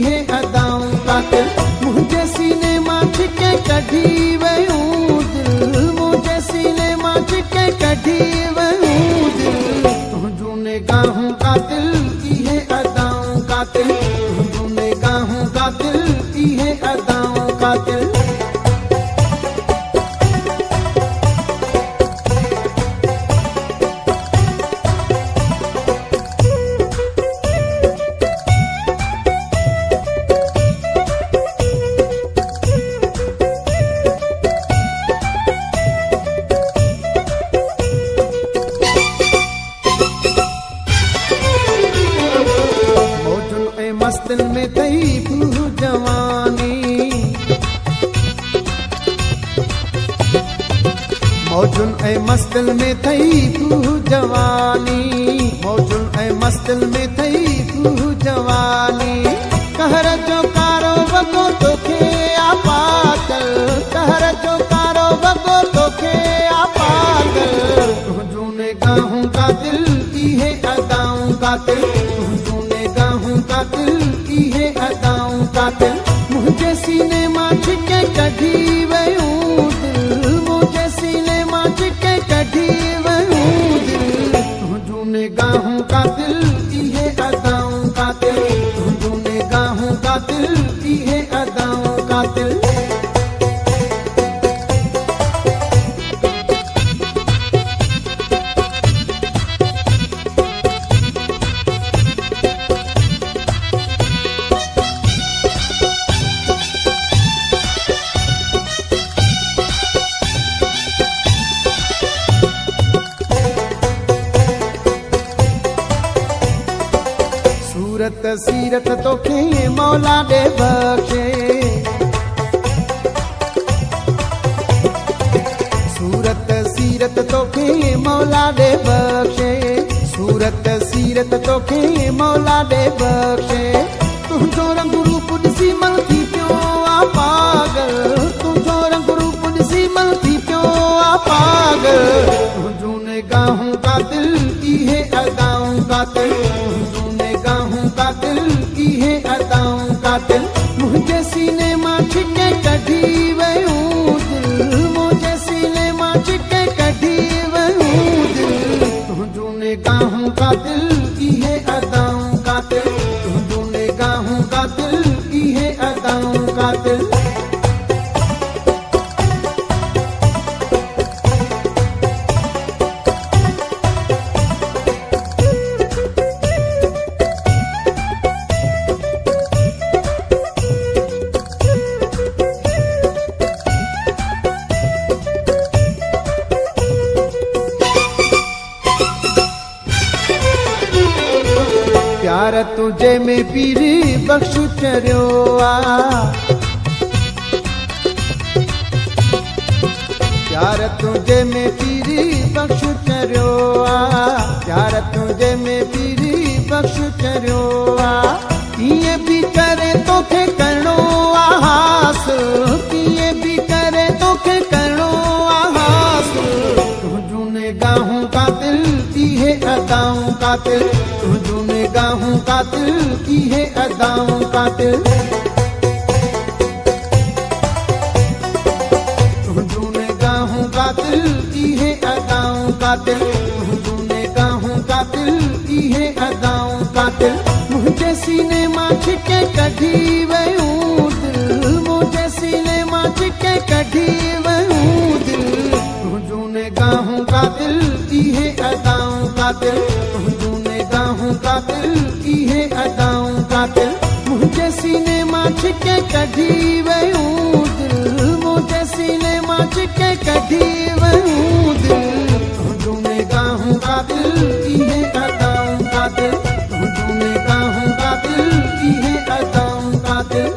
इहे अदाऊं कातिल मुझे सीने मां छिके कढी वयूं दिल मुझे सीने मां छिके कढी वयूं दिल तुझूं निगाहूं कातिल इहे अदाऊं कातिल तुझूं निगाहूं कातिल इहे अदाऊं कातिल मस्तिन में थई तू जवानी मौजुन ऐ मस्तिन में थई तू जवानी मौजुन ऐ मस्तिन में थई तू जवानी कहर जो कारो वगो तोखे आ पागल कहर जो कारो वगो तोखे आ पागल तुझूं निगाहूं कातिल इहे अदाऊं कातिल तुझूं निगाहूं कातिल इहे अदाऊं कातिल मुझे सीने मां छिके कढी वयूं दिल मुझे सीने मां छिके कढी वयूं दिल तुझूं निगाहूं कातिल इहे अदाऊं कातिल तुझूं निगाहूं कातिल इहे अदाऊं कातिल सूरत सीरत तोखे मौला दे बख्शे सूरत सीरत तोखे मौला दे बख्शे सूरत सीरत तोखे मौला दे बख्शे तुझो रंग रूप ॾिसी मन थी पियो आ पागल तुझो रंग रूप ॾिसी मन थी पियो आ पागल तुझूं निगाहूं कातिल इहे अदाऊं कातिल तुझूं निगाहूं कातिल इहे अदाऊं कातिल मुझे सीने मां छिके कढी वयूं दिल मुझे सीने मां छिके कढी वयूं दिल तुझूं निगाहूं कातिल इहे अदाऊं कातिल तुझूं निगाहूं कातिल इहे अदाऊं कातिल प्यार तुझे में पीरी बख्श चरियो आ प्यार तुझे में पीरी बख्श चरियो आ प्यार तुझे में पीरी बख्श चरियो आ किए भी करे तोखे करणो आ हासिल किए भी करे तोखे करणो आ हासिल तुझूं निगाहूं कातिल इहे अदाऊं कातिल तुझूं निगाहूं कातिल इहे अदाऊं कातिल तुझूं निगाहूं कातिल इहे अदाऊं कातिल तुझूं निगाहूं कातिल इहे अदाऊं कातिल मुझे सीने मां छिके कढी वयूं दिल मुझे सीने मां छिके कढी वयूं दिल तुझूं निगाहूं कातिल इहे अदाऊं कातिल तुझूं निगाहूं कातिल इहे अदाऊं कातिल मुझे सीने मां छिके कढी वयूं दिल मुझे सीने मां छिके कढी वयूं दिल तुझूं निगाहूं कातिल इहे अदाऊं कातिल तुझूं निगाहूं कातिल इहे अदाऊं कातिल